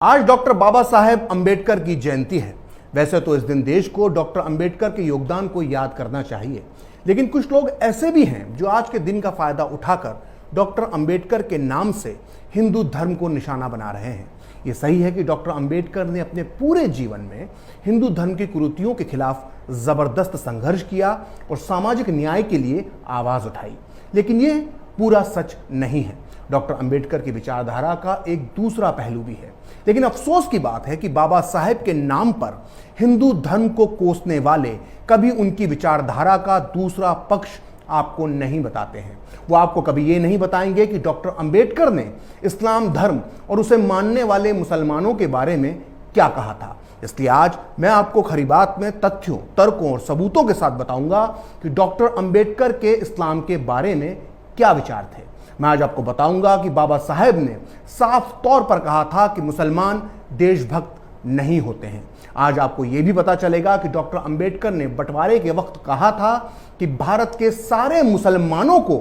आज डॉक्टर बाबा साहेब अंबेडकर की जयंती है। वैसे तो इस दिन देश को डॉक्टर अंबेडकर के योगदान को याद करना चाहिए, लेकिन कुछ लोग ऐसे भी हैं जो आज के दिन का फायदा उठाकर डॉक्टर अंबेडकर के नाम से हिंदू धर्म को निशाना बना रहे हैं। ये सही है कि डॉक्टर अंबेडकर ने अपने पूरे जीवन में हिंदू धर्म की कुरीतियों के खिलाफ जबरदस्त संघर्ष किया और सामाजिक न्याय के लिए आवाज उठाई, लेकिन ये पूरा सच नहीं है। डॉक्टर अंबेडकर की विचारधारा का एक दूसरा पहलू भी है, लेकिन अफसोस की बात है कि बाबा साहेब के नाम पर हिंदू धर्म को कोसने वाले कभी उनकी विचारधारा का दूसरा पक्ष आपको नहीं बताते हैं। वो आपको कभी ये नहीं बताएंगे कि डॉक्टर अंबेडकर ने इस्लाम धर्म और उसे मानने वाले मुसलमानों के बारे में क्या कहा था। इसलिए आज मैं आपको खरी बात में तथ्यों, तर्कों और सबूतों के साथ बताऊंगा कि डॉक्टर अंबेडकर के इस्लाम के बारे में क्या विचार थे। मैं आज आपको बताऊंगा कि बाबा साहेब ने साफ तौर पर कहा था कि मुसलमान देशभक्त नहीं होते हैं। आज आपको यह भी पता चलेगा कि डॉक्टर अंबेडकर ने बंटवारे के वक्त कहा था कि भारत के सारे मुसलमानों को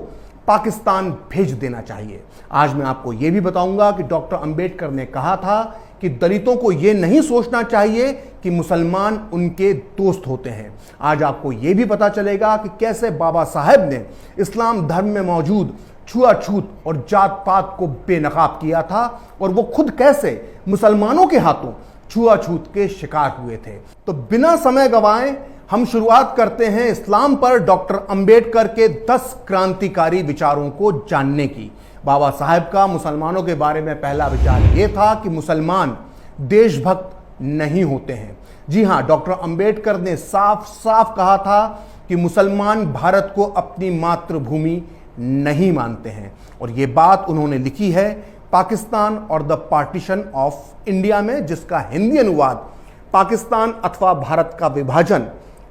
पाकिस्तान भेज देना चाहिए। आज मैं आपको यह भी बताऊंगा कि डॉक्टर अंबेडकर ने कहा था कि दलितों को यह नहीं सोचना चाहिए कि मुसलमान उनके दोस्त होते हैं। आज आपको यह भी पता चलेगा कि कैसे बाबा साहेब ने इस्लाम धर्म में मौजूद छुआछूत और जात पात को बेनकाब किया था और वो खुद कैसे मुसलमानों के हाथों छुआछूत के शिकार हुए थे। तो बिना समय गंवाए हम शुरुआत करते हैं इस्लाम पर डॉक्टर अंबेडकर के 10 क्रांतिकारी विचारों को जानने की। बाबा साहेब का मुसलमानों के बारे में पहला विचार यह था कि मुसलमान देशभक्त नहीं होते हैं। जी हां, डॉक्टर अंबेडकर ने साफ साफ कहा था कि मुसलमान भारत को अपनी मातृभूमि नहीं मानते हैं, और ये बात उन्होंने लिखी है पाकिस्तान और द पार्टीशन ऑफ इंडिया में, जिसका हिंदी अनुवाद पाकिस्तान अथवा भारत का विभाजन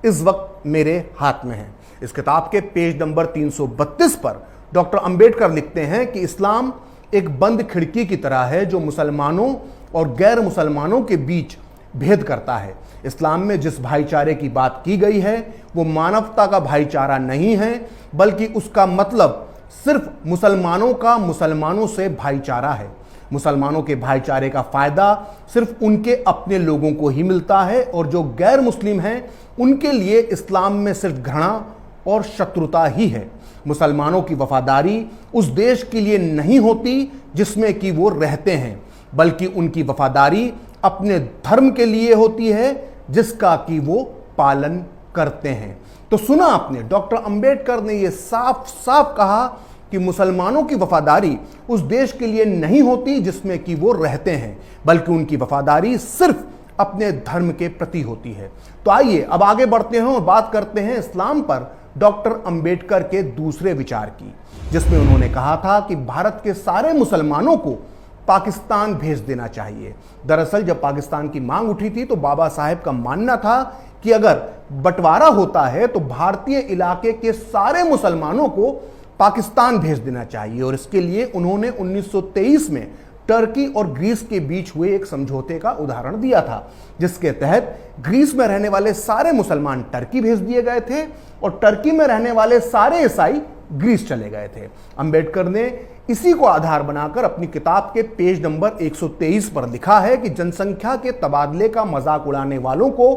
इस वक्त मेरे हाथ में है। इस किताब के पेज नंबर 332 पर डॉक्टर अंबेडकर लिखते हैं कि इस्लाम एक बंद खिड़की की तरह है जो मुसलमानों और गैर मुसलमानों के बीच भेद करता है। इस्लाम में जिस भाईचारे की बात की गई है वो मानवता का भाईचारा नहीं है, बल्कि उसका मतलब सिर्फ मुसलमानों का मुसलमानों से भाईचारा है। मुसलमानों के भाईचारे का फायदा सिर्फ उनके अपने लोगों को ही मिलता है, और जो गैर मुस्लिम हैं उनके लिए इस्लाम में सिर्फ घृणा और शत्रुता ही है। मुसलमानों की वफादारी उस देश के लिए नहीं होती जिसमें कि वो रहते हैं, बल्कि उनकी वफादारी अपने धर्म के लिए होती है जिसका कि वो पालन करते हैं। तो सुना आपने, डॉक्टर अंबेडकर ने यह साफ साफ कहा कि मुसलमानों की वफादारी उस देश के लिए नहीं होती जिसमें कि वो रहते हैं, बल्कि उनकी वफादारी सिर्फ अपने धर्म के प्रति होती है। तो आइए अब आगे बढ़ते हैं और बात करते हैं इस्लाम पर डॉक्टर अंबेडकर के दूसरे विचार की, जिसमें उन्होंने कहा था कि भारत के सारे मुसलमानों को पाकिस्तान भेज देना चाहिए। दरअसल जब पाकिस्तान की मांग उठी थी तो बाबा साहेब का मानना था कि अगर बंटवारा होता है तो भारतीय इलाके के सारे मुसलमानों को पाकिस्तान भेज देना चाहिए, और इसके लिए उन्होंने 1923 में टर्की और ग्रीस के बीच हुए एक समझौते का उदाहरण दिया था, जिसके तहत ग्रीस में रहने वाले सारे मुसलमान टर्की भेज दिए गए थे और टर्की में रहने वाले सारे ईसाई ग्रीस चले गए थे। अंबेडकर ने इसी को आधार बनाकर अपनी किताब के पेज नंबर 123 पर लिखा है कि जनसंख्या के तबादले का मजाक उड़ाने वालों को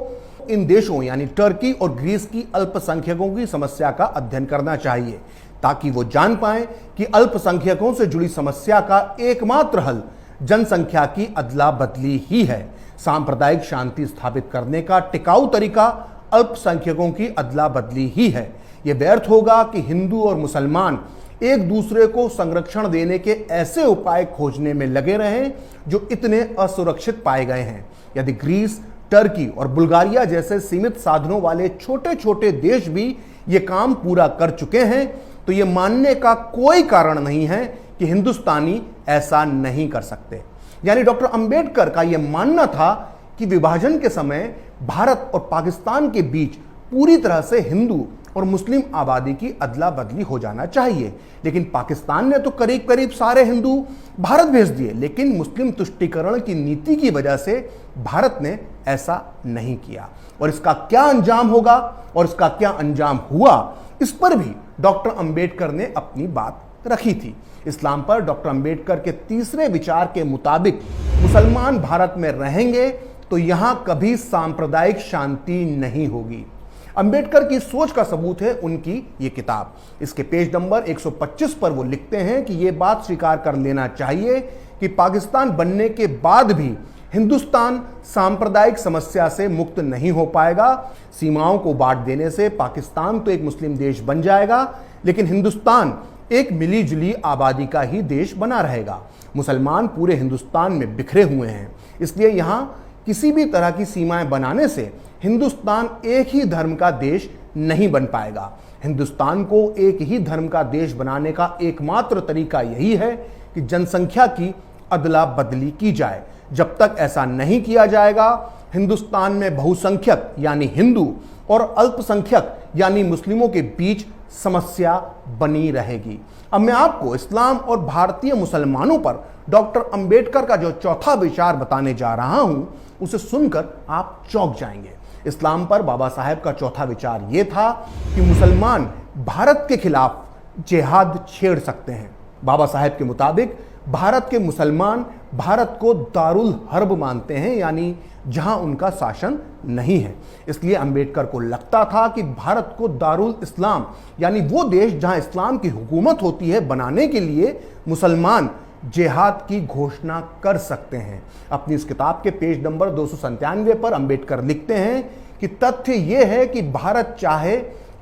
इन देशों यानी टर्की और ग्रीस की अल्पसंख्यकों की समस्या का अध्ययन करना चाहिए, ताकि वो जान पाएं कि अल्पसंख्यकों से जुड़ी समस्या का एकमात्र हल जनसंख्या की अदला बदली ही है। सांप्रदायिक शांति स्थापित करने का टिकाऊ तरीका अल्पसंख्यकों की अदला बदली ही है। यह व्यर्थ होगा कि हिंदू और मुसलमान एक दूसरे को संरक्षण देने के ऐसे उपाय खोजने में लगे रहें जो इतने असुरक्षित पाए गए हैं। यदि ग्रीस, टर्की और बुल्गारिया जैसे सीमित साधनों वाले छोटे छोटे देश भी ये काम पूरा कर चुके हैं, तो ये मानने का कोई कारण नहीं है कि हिंदुस्तानी ऐसा नहीं कर सकते। यानी डॉक्टर अंबेडकर का यह मानना था कि विभाजन के समय भारत और पाकिस्तान के बीच पूरी तरह से हिंदू और मुस्लिम आबादी की अदला बदली हो जाना चाहिए, लेकिन पाकिस्तान ने तो करीब करीब सारे हिंदू भारत भेज दिए, लेकिन मुस्लिम तुष्टीकरण की नीति की वजह से भारत ने ऐसा नहीं किया। और इसका क्या अंजाम होगा और इसका क्या अंजाम हुआ, इस पर भी डॉक्टर अंबेडकर ने अपनी बात रखी थी। इस्लाम पर डॉक्टर अंबेडकर के तीसरे विचार के मुताबिक मुसलमान भारत में रहेंगे तो यहां कभी सांप्रदायिक शांति नहीं होगी। अंबेडकर की सोच का सबूत है उनकी ये किताब। इसके पेज नंबर 125 पर वो लिखते हैं कि ये बात स्वीकार कर लेना चाहिए कि पाकिस्तान बनने के बाद भी हिंदुस्तान सांप्रदायिक समस्या से मुक्त नहीं हो पाएगा। सीमाओं को बांट देने से पाकिस्तान तो एक मुस्लिम देश बन जाएगा, लेकिन हिंदुस्तान एक मिली जुली आबादी का ही देश बना रहेगा। मुसलमान पूरे हिंदुस्तान में बिखरे हुए हैं, इसलिए यहाँ किसी भी तरह की सीमाएं बनाने से हिंदुस्तान एक ही धर्म का देश नहीं बन पाएगा। हिंदुस्तान को एक ही धर्म का देश बनाने का एकमात्र तरीका यही है कि जनसंख्या की अदला बदली की जाए। जब तक ऐसा नहीं किया जाएगा, हिंदुस्तान में बहुसंख्यक यानी हिंदू और अल्पसंख्यक यानी मुस्लिमों के बीच समस्या बनी रहेगी। अब मैं आपको इस्लाम और भारतीय मुसलमानों पर डॉक्टर अंबेडकर का जो चौथा विचार बताने जा रहा हूं, उसे सुनकर आप चौंक जाएंगे। इस्लाम पर बाबा साहेब का चौथा विचार यह था कि मुसलमान भारत के खिलाफ जिहाद छेड़ सकते हैं। बाबा साहेब के मुताबिक भारत के मुसलमान भारत को दारुल हर्ब मानते हैं, यानी जहां उनका शासन नहीं है। इसलिए अंबेडकर को लगता था कि भारत को दारुल इस्लाम यानी वो देश जहां इस्लाम की हुकूमत होती है बनाने के लिए मुसलमान जिहाद की घोषणा कर सकते हैं। अपनी इस किताब के पेज नंबर 297 पर अंबेडकर लिखते हैं कि तथ्य यह है कि भारत चाहे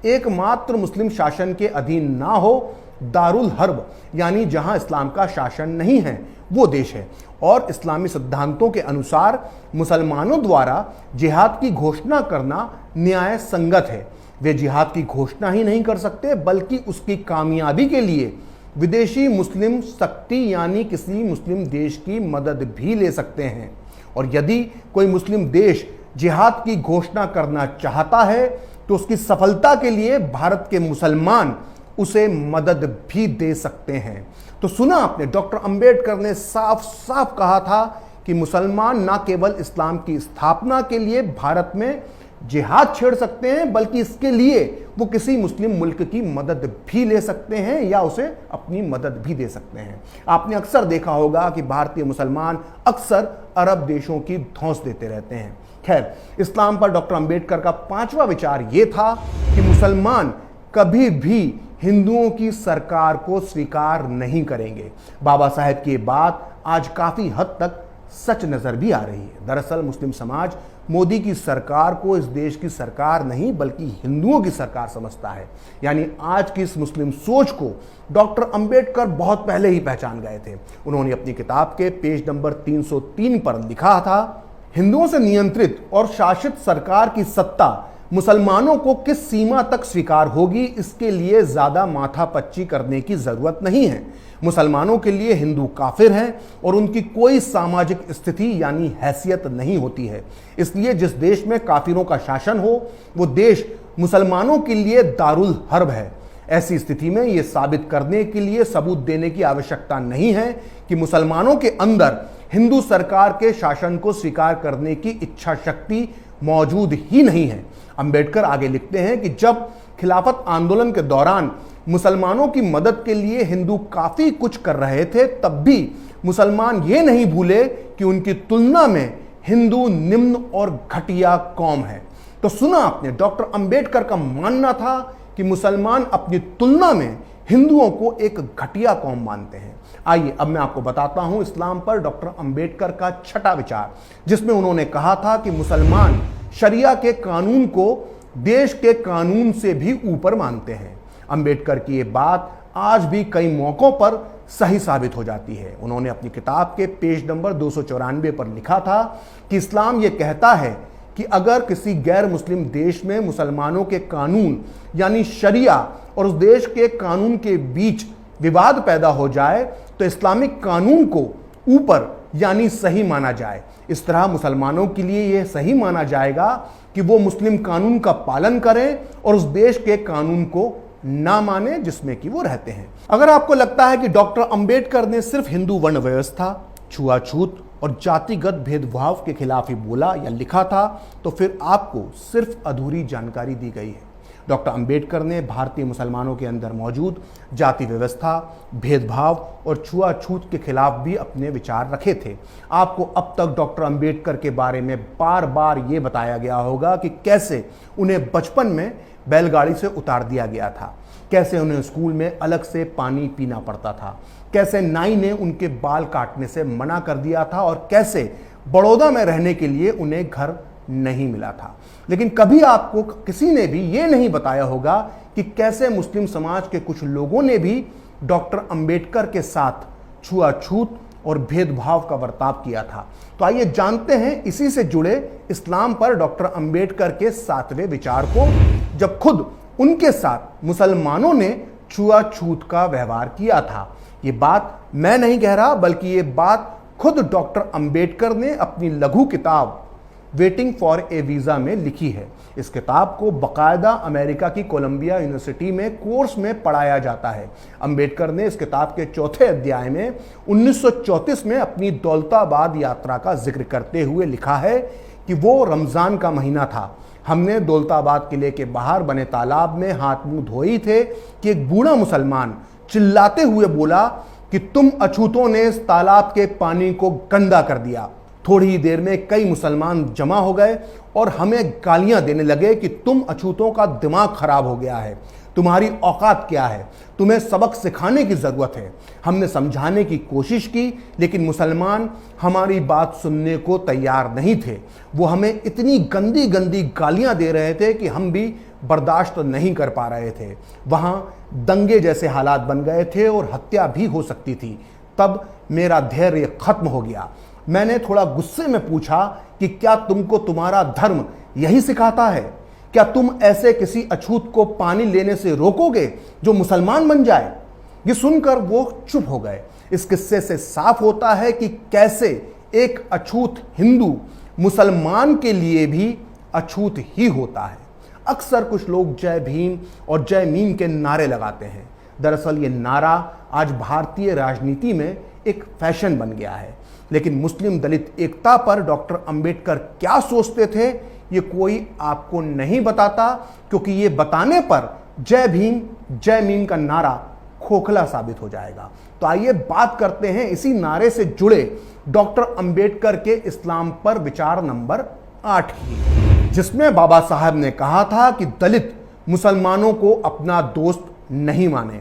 एकमात्र मुस्लिम शासन के अधीन ना हो, दारुल हर्ब यानी जहां इस्लाम का शासन नहीं है वो देश है, और इस्लामी सिद्धांतों के अनुसार मुसलमानों द्वारा जिहाद की घोषणा करना न्याय संगत है। वे जिहाद की घोषणा ही नहीं कर सकते बल्कि उसकी कामयाबी के लिए विदेशी मुस्लिम शक्ति यानी किसी मुस्लिम देश की मदद भी ले सकते हैं। और यदि कोई मुस्लिम देश जिहाद की घोषणा करना चाहता है तो उसकी सफलता के लिए भारत के मुसलमान उसे मदद भी दे सकते हैं। तो सुना आपने, डॉक्टर अंबेडकर ने साफ साफ कहा था कि मुसलमान न केवल इस्लाम की स्थापना के लिए भारत में जिहाद छेड़ सकते हैं बल्कि इसके लिए वो किसी मुस्लिम मुल्क की मदद भी ले सकते हैं या उसे अपनी मदद भी दे सकते हैं। आपने अक्सर देखा होगा कि भारतीय मुसलमान अक्सर अरब देशों की धौंस देते रहते हैं। खैर, इस्लाम पर डॉक्टर अंबेडकर का पांचवा विचार यह था कि मुसलमान कभी भी हिंदुओं की सरकार को स्वीकार नहीं करेंगे। बाबा साहेब की बात आज काफी हद तक सच नजर भी आ रही है। दरअसल मुस्लिम समाज मोदी की सरकार को इस देश की सरकार नहीं बल्कि हिंदुओं की सरकार समझता है। यानी आज की इस मुस्लिम सोच को डॉक्टर अंबेडकर बहुत पहले ही पहचान गए थे। उन्होंने अपनी किताब के पेज नंबर 303 पर लिखा था, हिंदुओं से नियंत्रित और शासित सरकार की सत्ता मुसलमानों को किस सीमा तक स्वीकार होगी, इसके लिए ज्यादा माथापच्ची करने की जरूरत नहीं है। मुसलमानों के लिए हिंदू काफिर हैं और उनकी कोई सामाजिक स्थिति यानी हैसियत नहीं होती है। इसलिए जिस देश में काफिरों का शासन हो वो देश मुसलमानों के लिए दारुल हर्ब है। ऐसी स्थिति में यह साबित करने के लिए सबूत देने की आवश्यकता नहीं है कि मुसलमानों के अंदर हिंदू सरकार के शासन को स्वीकार करने की इच्छा शक्ति मौजूद ही नहीं है। अंबेडकर आगे लिखते हैं कि जब खिलाफत आंदोलन के दौरान मुसलमानों की मदद के लिए हिंदू काफी कुछ कर रहे थे, तब भी मुसलमान ये नहीं भूले कि उनकी तुलना में हिंदू निम्न और घटिया कौम है। तो सुना आपने, डॉक्टर अंबेडकर का मानना था कि मुसलमान अपनी तुलना में हिंदुओं को एक घटिया कौम मानते हैं। आइए अब मैं आपको बताता हूं इस्लाम पर डॉक्टर अंबेडकर का छठा विचार, जिसमें उन्होंने कहा था कि मुसलमान शरिया के कानून को देश के कानून से भी ऊपर मानते हैं। अंबेडकर की ये बात आज भी कई मौकों पर सही साबित हो जाती है। उन्होंने अपनी किताब के पेज नंबर 294 पर लिखा था कि इस्लाम ये कहता है कि अगर किसी गैर मुस्लिम देश में मुसलमानों के कानून यानी शरिया और उस देश के कानून के बीच विवाद पैदा हो जाए तो इस्लामिक कानून को ऊपर यानी सही माना जाए। इस तरह मुसलमानों के लिए यह सही माना जाएगा कि वो मुस्लिम कानून का पालन करें और उस देश के कानून को ना माने जिसमें कि वो रहते हैं। अगर आपको लगता है कि डॉक्टर अंबेडकर ने सिर्फ हिंदू वर्ण व्यवस्था, छुआछूत और जातिगत भेदभाव के खिलाफ ही बोला या लिखा था, तो फिर आपको सिर्फ अधूरी जानकारी दी गई है। डॉक्टर अंबेडकर ने भारतीय मुसलमानों के अंदर मौजूद जाति व्यवस्था, भेदभाव और छुआछूत के खिलाफ भी अपने विचार रखे थे। आपको अब तक डॉक्टर अंबेडकर के बारे में बार बार ये बताया गया होगा कि कैसे उन्हें बचपन में बैलगाड़ी से उतार दिया गया था, कैसे उन्हें स्कूल में अलग से पानी पीना पड़ता था, कैसे नाई ने उनके बाल काटने से मना कर दिया था और कैसे बड़ौदा में रहने के लिए उन्हें घर नहीं मिला था। लेकिन कभी आपको किसी ने भी ये नहीं बताया होगा कि कैसे मुस्लिम समाज के कुछ लोगों ने भी डॉक्टर अंबेडकर के साथ छुआछूत और भेदभाव का बर्ताव किया था। तो आइए जानते हैं इसी से जुड़े इस्लाम पर डॉक्टर अंबेडकर के 7वें विचार को, जब खुद उनके साथ मुसलमानों ने छुआछूत का व्यवहार किया था। ये बात मैं नहीं कह रहा, बल्कि ये बात खुद डॉक्टर अंबेडकर ने अपनी लघु किताब वेटिंग फॉर ए वीज़ा में लिखी है। इस किताब को बाकायदा अमेरिका की कोलंबिया यूनिवर्सिटी में कोर्स में पढ़ाया जाता है। अंबेडकर ने इस किताब के 4थे अध्याय में 1934 में अपनी दौलताबाद यात्रा का जिक्र करते हुए लिखा है कि वो रमज़ान का महीना था। हमने दौलताबाद किले के बाहर बने तालाब में हाथ मुंह धोए थे कि एक बूढ़ा मुसलमान चिल्लाते हुए बोला कि तुम अछूतों ने इस तालाब के पानी को गंदा कर दिया। थोड़ी ही देर में कई मुसलमान जमा हो गए और हमें गालियां देने लगे कि तुम अछूतों का दिमाग खराब हो गया है, तुम्हारी औकात क्या है, तुम्हें सबक सिखाने की ज़रूरत है। हमने समझाने की कोशिश की, लेकिन मुसलमान हमारी बात सुनने को तैयार नहीं थे। वो हमें इतनी गंदी गंदी गालियां दे रहे थे कि हम भी बर्दाश्त नहीं कर पा रहे थे। वहाँ दंगे जैसे हालात बन गए थे और हत्या भी हो सकती थी। तब मेरा धैर्य खत्म हो गया। मैंने थोड़ा गुस्से में पूछा कि क्या तुमको तुम्हारा धर्म यही सिखाता है? क्या तुम ऐसे किसी अछूत को पानी लेने से रोकोगे जो मुसलमान बन जाए? ये सुनकर वो चुप हो गए। इस किस्से से साफ होता है कि कैसे एक अछूत हिंदू मुसलमान के लिए भी अछूत ही होता है। अक्सर कुछ लोग जय भीम और जय मीम के नारे लगाते हैं। दरअसल ये नारा आज भारतीय राजनीति में एक फैशन बन गया है। लेकिन मुस्लिम दलित एकता पर डॉक्टर अंबेडकर क्या सोचते थे, ये कोई आपको नहीं बताता, क्योंकि ये बताने पर जय भीम जय मीम का नारा खोखला साबित हो जाएगा। तो आइए बात करते हैं इसी नारे से जुड़े डॉक्टर अंबेडकर के इस्लाम पर विचार नंबर 8 की, जिसमें बाबा साहब ने कहा था कि दलित मुसलमानों को अपना दोस्त नहीं माने।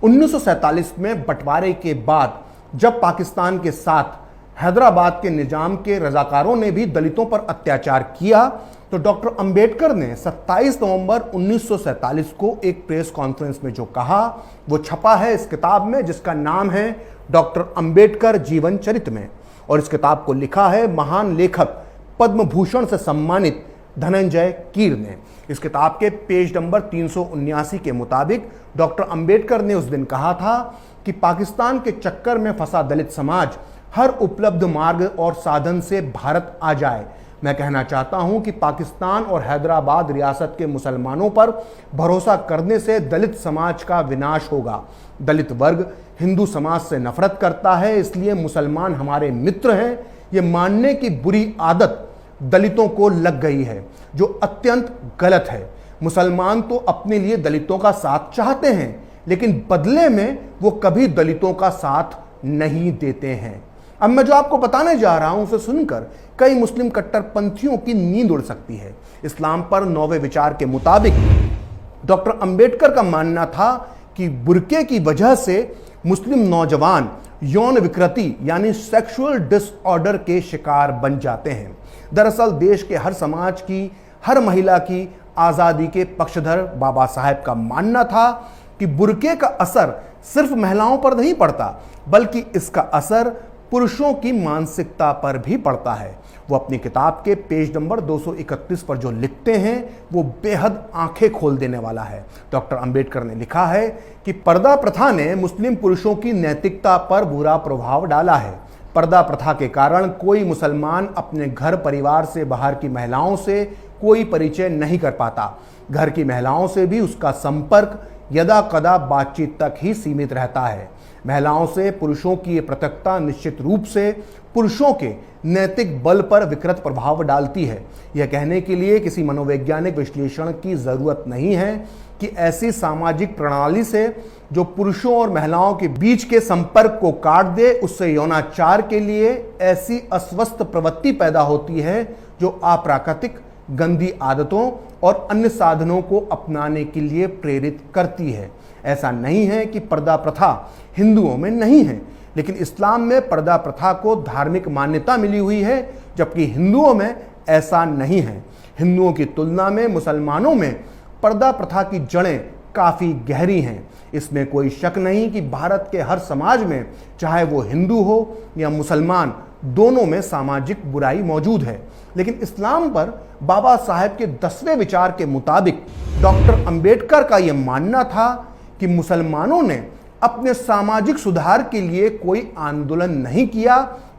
1947 में बंटवारे के बाद जब पाकिस्तान के साथ हैदराबाद के निजाम के रजाकारों ने भी दलितों पर अत्याचार किया, तो डॉक्टर अंबेडकर ने 27 नवंबर 1947 को एक प्रेस कॉन्फ्रेंस में जो कहा वो छपा है इस किताब में, जिसका नाम है डॉक्टर अंबेडकर जीवन चरित्र में। और इस किताब को लिखा है महान लेखक पद्म भूषण से सम्मानित धनंजय कीर ने। इस किताब के पेज नंबर 379 के मुताबिक डॉक्टर अंबेडकर ने उस दिन कहा था कि पाकिस्तान के चक्कर में फंसा दलित समाज हर उपलब्ध मार्ग और साधन से भारत आ जाए। मैं कहना चाहता हूं कि पाकिस्तान और हैदराबाद रियासत के मुसलमानों पर भरोसा करने से दलित समाज का विनाश होगा। दलित वर्ग हिंदू समाज से नफरत करता है, इसलिए मुसलमान हमारे मित्र हैं। ये मानने की बुरी आदत दलितों को लग गई है, जो अत्यंत गलत है। मुसलमान तो अपने लिए दलितों का साथ चाहते हैं, लेकिन बदले में वो कभी दलितों का साथ नहीं देते हैं। अब मैं जो आपको बताने जा रहा हूं उसे सुनकर कई मुस्लिम कट्टरपंथियों की नींद उड़ सकती है। इस्लाम पर 9वें विचार के मुताबिक डॉक्टर अंबेडकर का मानना था कि बुर्के की वजह से मुस्लिम नौजवान यौन विकृति यानी सेक्सुअल डिसऑर्डर के शिकार बन जाते हैं। दरअसल देश के हर समाज की, हर महिला की आज़ादी के पक्षधर बाबा साहब का मानना था कि बुर्के का असर सिर्फ महिलाओं पर नहीं पड़ता, बल्कि इसका असर पुरुषों की मानसिकता पर भी पड़ता है। वो अपनी किताब के पेज नंबर 231 पर जो लिखते हैं वो बेहद आंखें खोल देने वाला है। डॉक्टर अंबेडकर ने लिखा है कि पर्दा प्रथा ने मुस्लिम पुरुषों की नैतिकता पर बुरा प्रभाव डाला है। पर्दा प्रथा के कारण कोई मुसलमान अपने घर परिवार से बाहर की महिलाओं से कोई परिचय नहीं कर पाता। घर की महिलाओं से भी उसका संपर्क यदा कदा बातचीत तक ही सीमित रहता है। महिलाओं से पुरुषों की ये पृथकता निश्चित रूप से पुरुषों के नैतिक बल पर विकृत प्रभाव डालती है। यह कहने के लिए किसी मनोवैज्ञानिक विश्लेषण की जरूरत नहीं है कि ऐसी सामाजिक प्रणाली से जो पुरुषों और महिलाओं के बीच के संपर्क को काट दे, उससे यौनाचार के लिए ऐसी अस्वस्थ प्रवृत्ति पैदा होती है जो अप्राकृतिक गंदी आदतों और अन्य साधनों को अपनाने के लिए प्रेरित करती है। ऐसा नहीं है कि पर्दा प्रथा हिंदुओं में नहीं है, लेकिन इस्लाम में पर्दा प्रथा को धार्मिक मान्यता मिली हुई है, जबकि हिंदुओं में ऐसा नहीं है। हिंदुओं की तुलना में मुसलमानों में पर्दा प्रथा की जड़ें काफ़ी गहरी हैं। इसमें कोई शक नहीं कि भारत के हर समाज में, चाहे वो हिंदू हो या मुसलमान, दोनों में सामाजिक बुराई मौजूद है। लेकिन इस्लाम पर बाबा साहेब के 10वें विचार के मुताबिक डॉक्टर अंबेडकर का यह मानना था कि मुसलमानों ने अपने सामाजिक सुधार के लिए कोई आंदोलन नहीं किया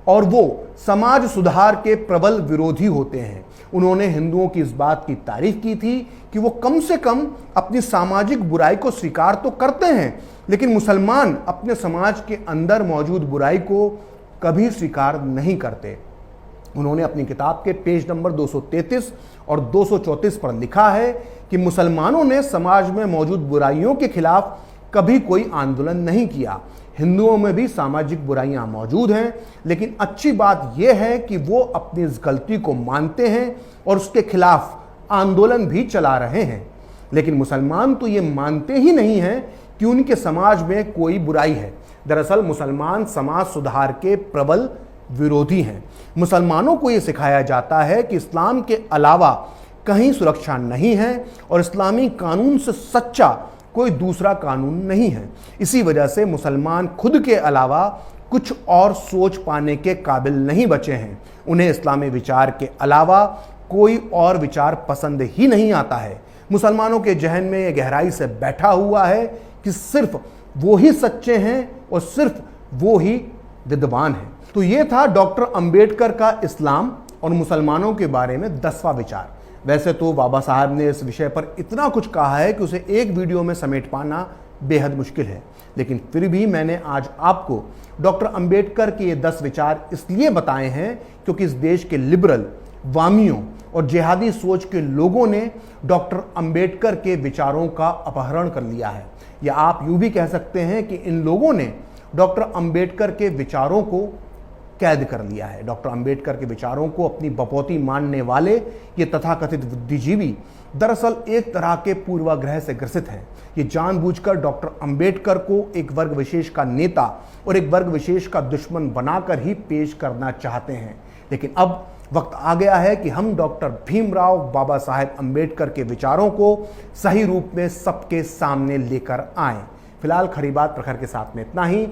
और वो समाज सुधार के प्रबल विरोधी होते हैं। उन्होंने हिंदुओं की इस बात की तारीफ की थी कि वो कम से कम अपनी सामाजिक बुराई को स्वीकार तो करते हैं, लेकिन मुसलमान अपने समाज के अंदर मौजूद बुराई को कभी स्वीकार नहीं करते। उन्होंने अपनी किताब के पेज नंबर 233 और 234 पर लिखा है कि मुसलमानों ने समाज में मौजूद बुराइयों के खिलाफ कभी कोई आंदोलन नहीं किया। हिंदुओं में भी सामाजिक बुराइयां मौजूद हैं, लेकिन अच्छी बात यह है कि वो अपनी इस गलती को मानते हैं और उसके खिलाफ आंदोलन भी चला रहे हैं। लेकिन मुसलमान तो ये मानते ही नहीं हैं कि उनके समाज में कोई बुराई है। दरअसल मुसलमान समाज सुधार के प्रबल विरोधी हैं। मुसलमानों को ये सिखाया जाता है कि इस्लाम के अलावा कहीं सुरक्षा नहीं है और इस्लामी कानून से सच्चा कोई दूसरा कानून नहीं है। इसी वजह से मुसलमान खुद के अलावा कुछ और सोच पाने के काबिल नहीं बचे हैं। उन्हें इस्लामी विचार के अलावा कोई और विचार पसंद ही नहीं आता है। मुसलमानों के जहन में यह गहराई से बैठा हुआ है कि सिर्फ वो ही सच्चे हैं और सिर्फ वो ही विद्वान हैं। तो ये था डॉक्टर अंबेडकर का इस्लाम और मुसलमानों के बारे में 10वां विचार। वैसे तो बाबा साहब ने इस विषय पर इतना कुछ कहा है कि उसे एक वीडियो में समेट पाना बेहद मुश्किल है, लेकिन फिर भी मैंने आज आपको डॉक्टर अंबेडकर के ये 10 विचार इसलिए बताए हैं क्योंकि इस देश के लिबरल, वामियों और जिहादी सोच के लोगों ने डॉक्टर अंबेडकर के विचारों का अपहरण कर लिया है। या आप यूं भी कह सकते हैं कि इन लोगों ने डॉक्टर अंबेडकर के विचारों को कैद कर लिया है। डॉक्टर अंबेडकर के विचारों को अपनी बपौती मानने वाले ये तथाकथित बुद्धिजीवी दरअसल एक तरह के पूर्वाग्रह से ग्रसित हैं। ये जानबूझकर डॉक्टर अंबेडकर को एक वर्ग विशेष का नेता और एक वर्ग विशेष का दुश्मन बनाकर ही पेश करना चाहते हैं। लेकिन अब वक्त आ गया है कि हम डॉक्टर भीमराव बाबा साहेब अंबेडकर के विचारों को सही रूप में सबके सामने लेकर आएं। फिलहाल खरी बात प्रखर के साथ में इतना ही।